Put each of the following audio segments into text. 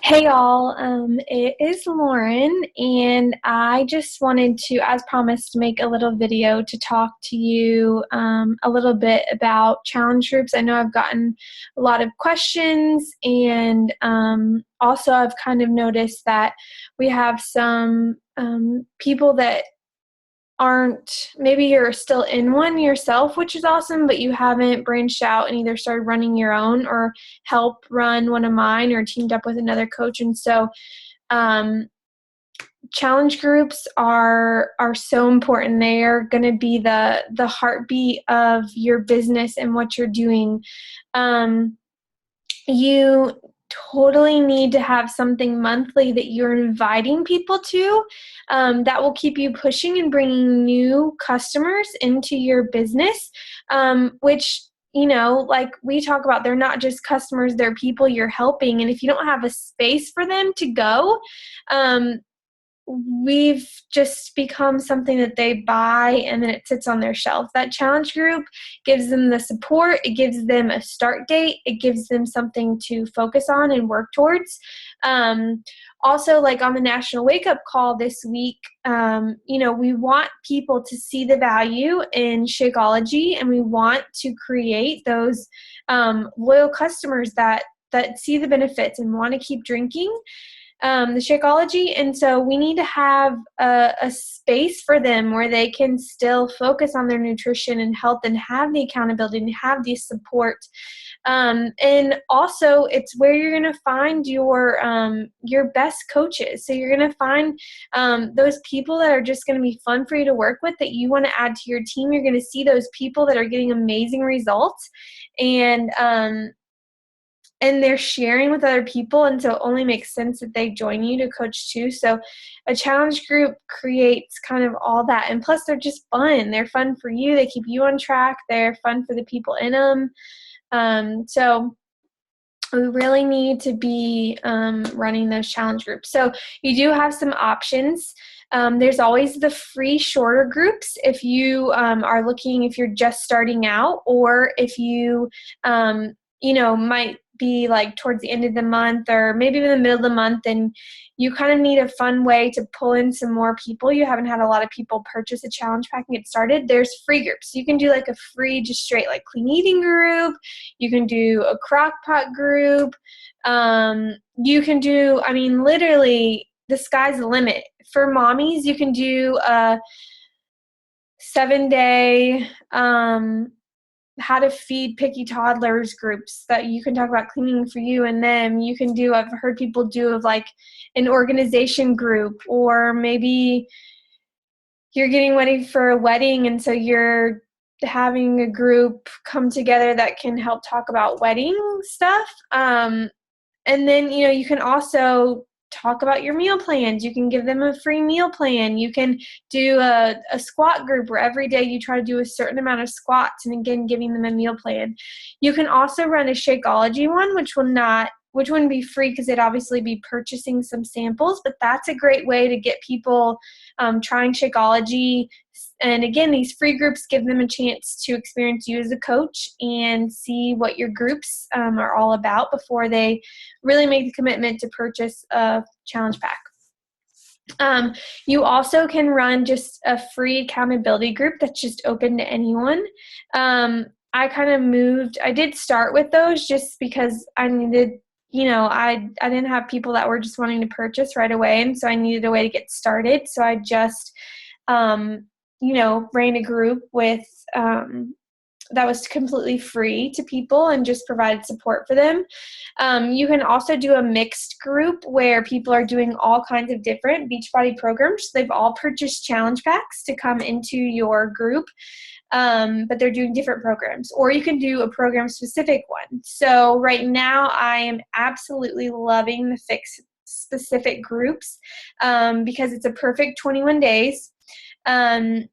Hey y'all, it is Lauren, and I just wanted to, as promised, make a little video to talk to you a little bit about challenge groups. I know I've gotten a lot of questions, and also I've kind of noticed that we have some people that aren't, maybe you're still in one yourself, which is awesome, but you haven't branched out and either started running your own or help run one of mine or teamed up with another coach. And so um, challenge groups are so important. They are going to be the heartbeat of your business and what you're doing. You totally need to have something monthly that you're inviting people to, that will keep you pushing and bringing new customers into your business, which, like we talk about, they're not just customers, they're people you're helping. And if you don't have a space for them to go, we've just become something that they buy and then it sits on their shelf. That challenge group gives them the support, it gives them a start date, it gives them something to focus on and work towards. Also, like on the National Wake Up Call this week, we want people to see the value in Shakeology, and we want to create those loyal customers that see the benefits and want to keep drinking the Shakeology. And so we need to have a space for them where they can still focus on their nutrition and health and have the accountability and have the support. And also it's where you're going to find your best coaches. So you're going to find those people that are just going to be fun for you to work with, that you want to add to your team. You're going to see those people that are getting amazing results, and they're sharing with other people, and so it only makes sense that they join you to coach too. So a challenge group creates kind of all that, and plus they're just fun. They're fun for you. They keep you on track. They're fun for the people in them. So we really need to be running those challenge groups. So you do have some options. There's always the free shorter groups if you are looking, if you're just starting out, or if you might be like towards the end of the month or maybe in the middle of the month, and you kind of need a fun way to pull in some more people. You haven't had a lot of people purchase a challenge pack and get started. There's free groups. You can do like a free, just straight like clean eating group. You can do a crock pot group. You can do, literally the sky's the limit. For mommies, you can do a 7-day how to feed picky toddlers groups that you can talk about cleaning for you and them. You can do, I've heard people do of like an organization group, or maybe you're getting ready for a wedding and so you're having a group come together that can help talk about wedding stuff. And then, you can also talk about your meal plans. You can give them a free meal plan. You can do a squat group where every day you try to do a certain amount of squats, and again, giving them a meal plan. You can also run a Shakeology one, which wouldn't be free because they'd obviously be purchasing some samples, but that's a great way to get people trying Shakeology. And again, these free groups give them a chance to experience you as a coach and see what your groups are all about before they really make the commitment to purchase a challenge pack. You also can run just a free accountability group that's just open to anyone. I did start with those just because I needed, I didn't have people that were just wanting to purchase right away, and so I needed a way to get started. So I just, ran a group with that was completely free to people and just provided support for them. You can also do a mixed group where people are doing all kinds of different Beachbody programs. They've all purchased challenge packs to come into your group, but they're doing different programs. Or you can do a program-specific one. So right now I am absolutely loving the Fix specific groups because it's a perfect 21 days. And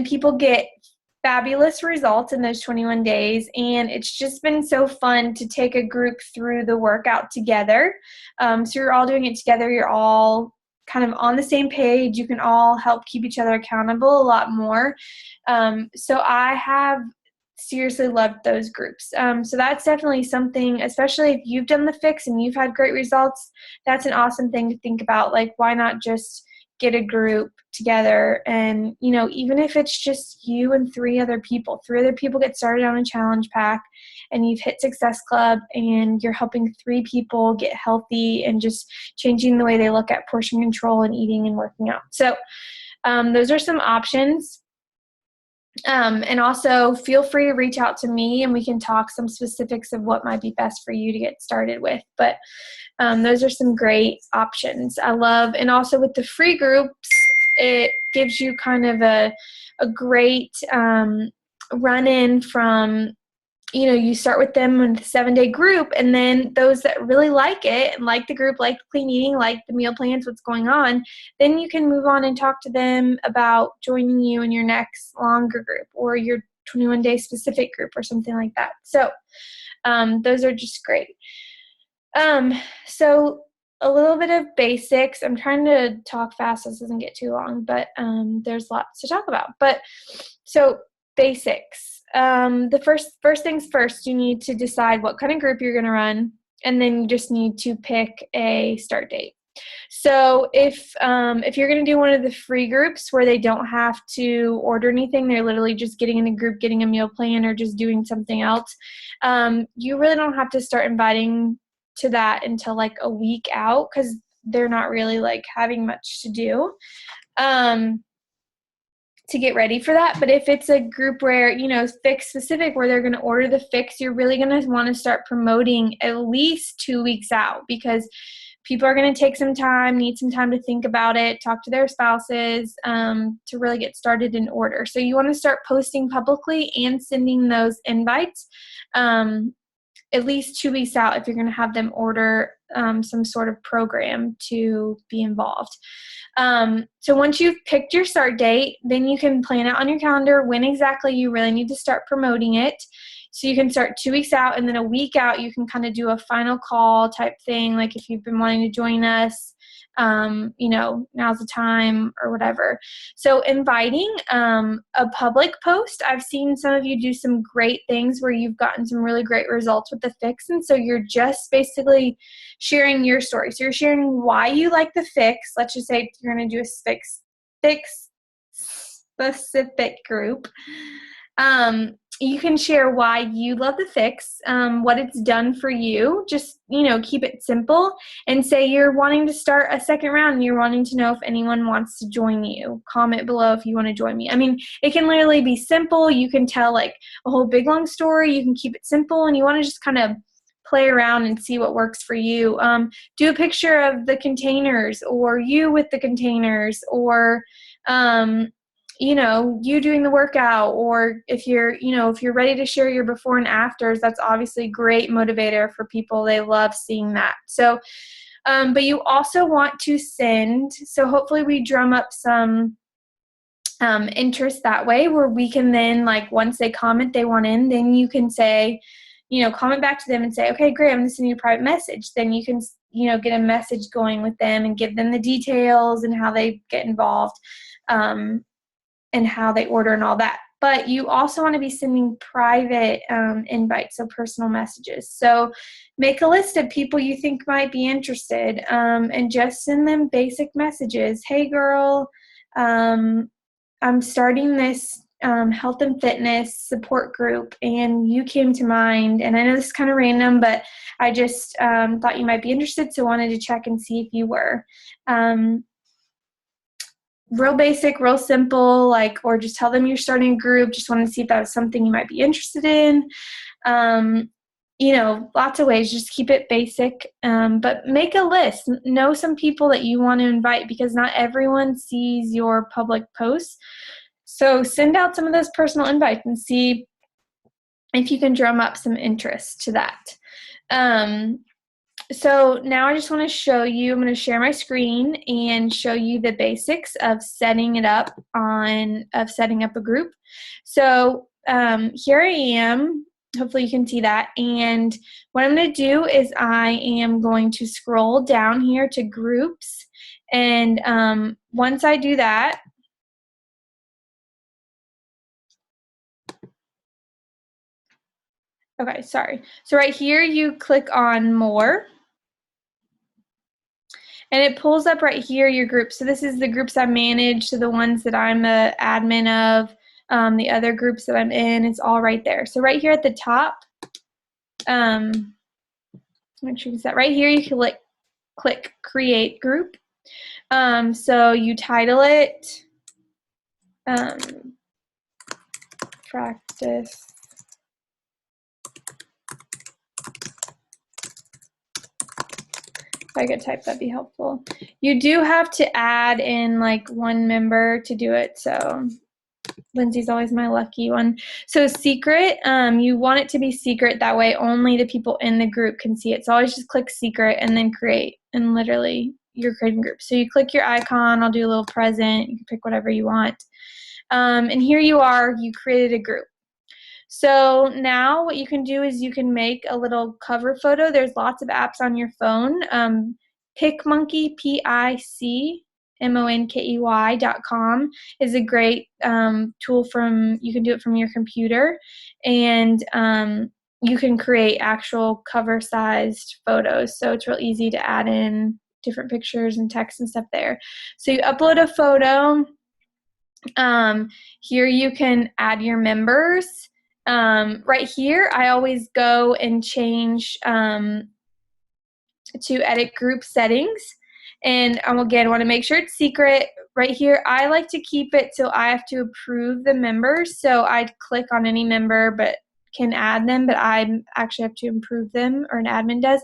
people get fabulous results in those 21 days. And it's just been so fun to take a group through the workout together. So you're all doing it together. You're all kind of on the same page. You can all help keep each other accountable a lot more. So I have seriously loved those groups. So that's definitely something, especially if you've done the fix and you've had great results, that's an awesome thing to think about. Like, why not just get a group together and, even if it's just you and three other people get started on a challenge pack, and you've hit Success Club and you're helping 3 people get healthy and just changing the way they look at portion control and eating and working out. So those are some options. And also feel free to reach out to me and we can talk some specifics of what might be best for you to get started with. But those are some great options. I love, and also with the free groups, it gives you kind of a great run in from, you start with them in a 7-day group, and then those that really like it and like the group, like clean eating, like the meal plans, what's going on, then you can move on and talk to them about joining you in your next longer group or your 21-day specific group or something like that. So those are just great. So a little bit of basics. I'm trying to talk fast so this doesn't get too long, but there's lots to talk about. But so basics. The first things first, you need to decide what kind of group you're going to run, and then you just need to pick a start date. So if you're going to do one of the free groups where they don't have to order anything, they're literally just getting in a group, getting a meal plan, or just doing something else, you really don't have to start inviting to that until like a week out, because they're not really like having much to do to get ready for that. But if it's a group where, fix specific, where they're going to order the fix, you're really going to want to start promoting at least 2 weeks out, because people are going to take some time, need some time to think about it, talk to their spouses to really get started in order. So you want to start posting publicly and sending those invites at least 2 weeks out if you're going to have them order some sort of program to be involved. So once you've picked your start date, then you can plan it on your calendar when exactly you really need to start promoting it. So you can start 2 weeks out, and then a week out, you can kind of do a final call type thing. Like if you've been wanting to join us, now's the time or whatever. So inviting a public post, I've seen some of you do some great things where you've gotten some really great results with the fix. And so you're just basically sharing your story. So you're sharing why you like the fix. Let's just say you're going to do a fix specific group. You can share why you love the fix, what it's done for you. Just, keep it simple and say you're wanting to start a second round and you're wanting to know if anyone wants to join you. Comment below if you want to join me. I mean, it can literally be simple. You can tell like a whole big long story. You can keep it simple, and you want to just kind of play around and see what works for you. Do a picture of the containers, or you with the containers, or you doing the workout, or if you're ready to share your before and afters, that's obviously a great motivator for people. They love seeing that. So, but you also want to so hopefully we drum up some interest that way, where we can then, like, once they comment they want in, then you can say, comment back to them and say, okay, great, I'm going to send you a private message. Then you can, get a message going with them and give them the details and how they get involved. And how they order and all that. But you also want to be sending private invites, so personal messages. So make a list of people you think might be interested, and just send them basic messages. Hey girl, I'm starting this health and fitness support group, and you came to mind. And I know this is kind of random, but I just thought you might be interested, so wanted to check and see if you were. Real basic, real simple, or just tell them you're starting a group. Just want to see if that was something you might be interested in. Lots of ways. Just keep it basic, but make a list. Know some people that you want to invite, because not everyone sees your public posts. So send out some of those personal invites and see if you can drum up some interest to that. So now I just want to show you, I'm going to share my screen and show you the basics of setting up a group. So here I am. Hopefully you can see that. And what I'm going to do is I am going to scroll down here to groups. And once I do that, Okay, sorry. So right here, you click on more. And it pulls up right here your groups. So this is the groups I manage, so the ones that I'm a admin of, the other groups that I'm in, it's all right there. So right here at the top, make sure you set right here, you can click create group. So you title it practice If I could type, that'd be helpful. You do have to add in like one member to do it, so Lindsay's always my lucky one. So secret, you want it to be secret. That way only the people in the group can see it. So always just click secret and then create, and literally you're creating groups. So you click your icon, I'll do a little present, you can pick whatever you want. And here you are, you created a group. So now what you can do is you can make a little cover photo. There's lots of apps on your phone. PicMonkey, PicMonkey.com is a great tool you can do it from your computer. And you can create actual cover-sized photos. So it's real easy to add in different pictures and text and stuff there. So you upload a photo. Here you can add your members. Right here, I always go and change to edit group settings. And again, want to make sure it's secret. Right here, I like to keep it so I have to approve the members. So I'd click on any member, but can add them, but I actually have to approve them, or an admin does.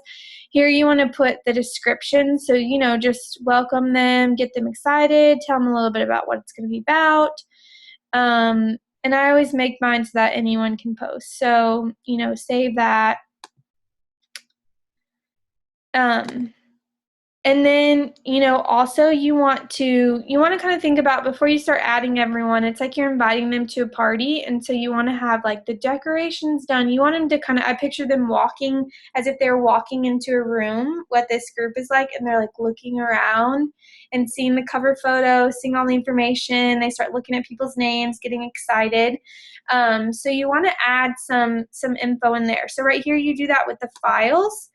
Here you want to put the description. So, just welcome them, get them excited, tell them a little bit about what it's going to be about. And I always make mine so that anyone can post. So, save that. And then, also you want to kind of think about, before you start adding everyone, it's like you're inviting them to a party. And so you want to have like the decorations done. You want them to I picture them walking as if they're walking into a room, what this group is like, and they're like looking around and seeing the cover photo, seeing all the information. They start looking at people's names, getting excited. So you want to add some info in there. So right here, you do that with the files.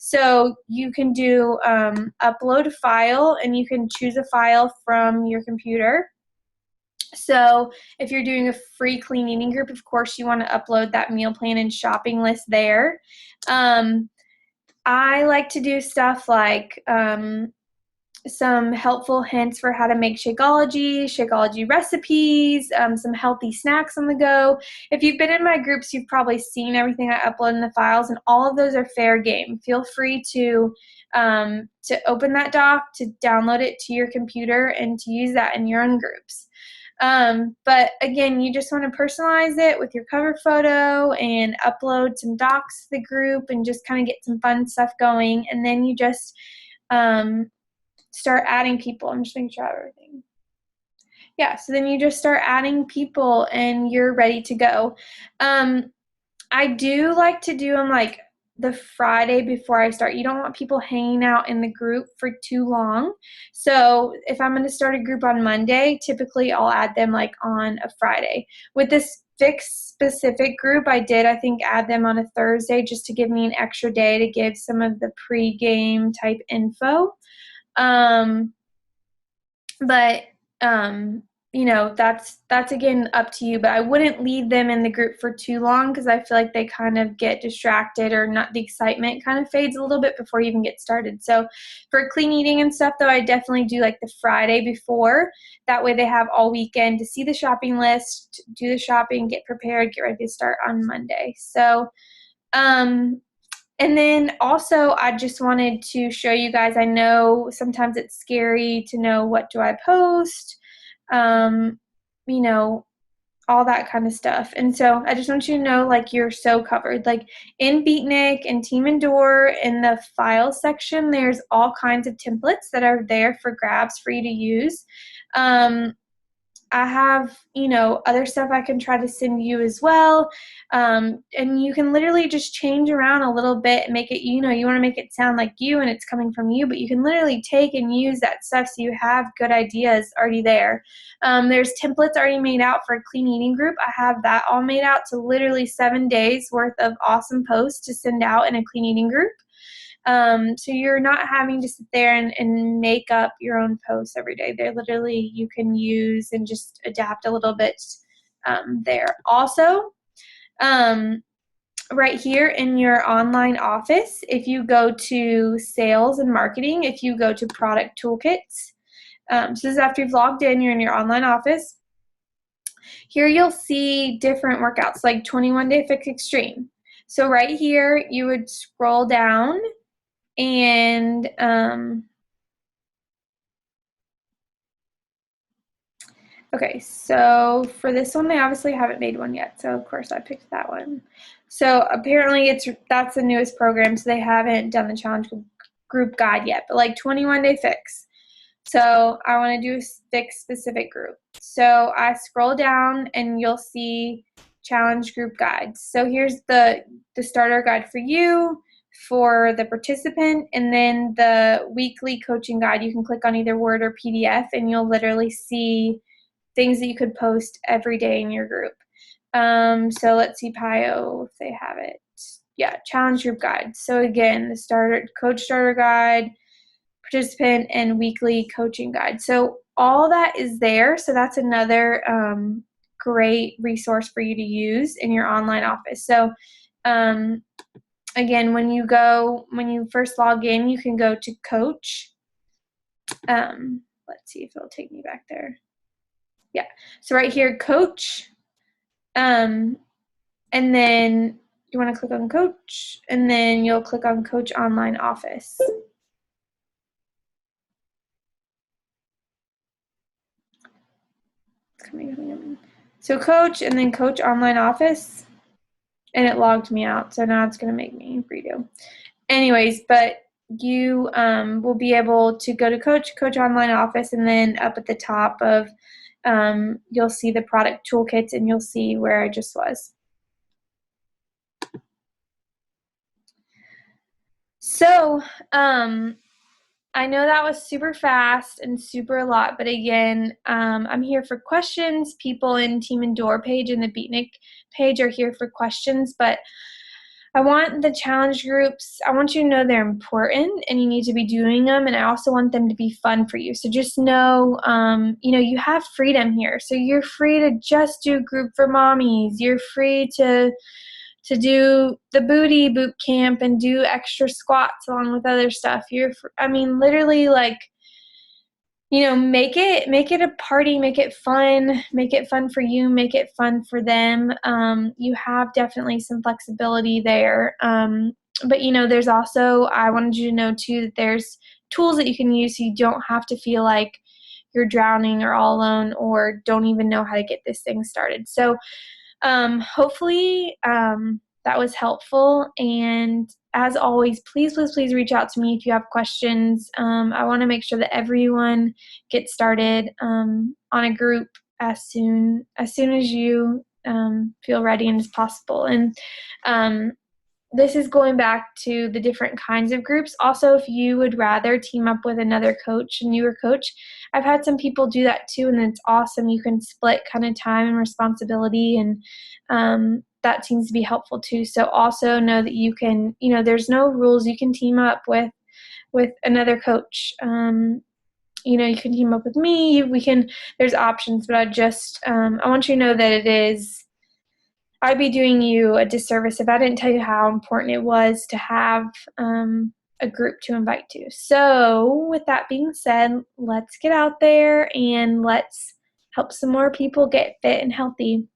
So you can do upload a file, and you can choose a file from your computer. So if you're doing a free clean eating group, of course you want to upload that meal plan and shopping list there. I like to do stuff like some helpful hints for how to make Shakeology recipes, some healthy snacks on the go. If you've been in my groups, you've probably seen everything I upload in the files, and all of those are fair game. Feel free to open that doc, to download it to your computer, and to use that in your own groups. But again, you just want to personalize it with your cover photo and upload some docs to the group and just kind of get some fun stuff going. And then you just start adding people. I'm just making sure I have everything. Yeah, so then you just start adding people and you're ready to go. I do like to do them like the Friday before I start. You don't want people hanging out in the group for too long. So if I'm going to start a group on Monday, typically I'll add them like on a Friday. With this fixed specific group, I think add them on a Thursday just to give me an extra day to give some of the pre-game type info. But that's again up to you, but I wouldn't leave them in the group for too long, because I feel like they kind of get distracted, or not, the excitement kind of fades a little bit before you even get started. So for clean eating and stuff, though, I definitely do like the Friday before. That way they have all weekend to see the shopping list, do the shopping, get prepared, get ready to start on Monday. So and then also, I just wanted to show you guys, I know sometimes it's scary to know what do I post, all that kind of stuff. And so I just want you to know, like, you're so covered. Like in Beatnik and Team Endure, in the file section, there's all kinds of templates that are there for grabs for you to use. I have, other stuff I can try to send you as well. And you can literally just change around a little bit and make it, you want to make it sound like you and it's coming from you, but you can literally take and use that stuff so you have good ideas already there. There's templates already made out for a clean eating group. I have that all made out to literally 7 days worth of awesome posts to send out in a clean eating group. So you're not having to sit there and make up your own posts every day. They're literally, you can use and just adapt a little bit there. Also, right here in your online office, if you go to sales and marketing, if you go to product toolkits, so this is after you've logged in, you're in your online office. Here you'll see different workouts like 21 Day Fix Extreme. So right here, you would scroll down and okay, so for this one, I obviously haven't made one yet, so of course I picked that one. So apparently that's the newest program, so they haven't done the challenge group guide yet, but like 21 Day Fix. So I want to do a fix specific group. So I scroll down and you'll see challenge group guides. So here's the starter guide for you, for the participant, and then the weekly coaching guide. You can click on either Word or PDF and you'll literally see things that you could post every day in your group. So let's see PIO if they have it. Yeah, challenge group guide. So again, the coach starter guide, participant, and weekly coaching guide. So all that is there. So that's another great resource for you to use in your online office. So again, when you first log in, you can go to coach. Let's see if it'll take me back there. Yeah. So right here, coach. And then you want to click on coach, and then you'll click on coach online office. So coach and then coach online office, and it logged me out. So now it's going to make me redo. Anyways, but you will be able to go to coach online office, and then up at the top of you'll see the product toolkits, and you'll see where I just was. So I know that was super fast and super a lot, but again, I'm here for questions. People in Team Endure page and the Beatnik page are here for questions, but I want the challenge groups, I want you to know they're important and you need to be doing them, and I also want them to be fun for you. So just know, you have freedom here. So you're free to just do group for mommies. You're free to do the booty boot camp and do extra squats along with other stuff. Literally make it a party, make it fun for you, make it fun for them. You have definitely some flexibility there. But there's also, I wanted you to know too, that there's tools that you can use so you don't have to feel like you're drowning or all alone or don't even know how to get this thing started. So hopefully that was helpful, and as always, please reach out to me if you have questions. I want to make sure that everyone gets started on a group as soon as you feel ready and as possible. And this is going back to the different kinds of groups. Also, if you would rather team up with another coach, a newer coach, I've had some people do that too, and it's awesome. You can split kind of time and responsibility, and that seems to be helpful too. So also know that you can, there's no rules. You can team up with another coach. You can team up with me. There's options, but I want you to know that I'd be doing you a disservice if I didn't tell you how important it was to have a group to invite to. So with that being said, let's get out there and let's help some more people get fit and healthy.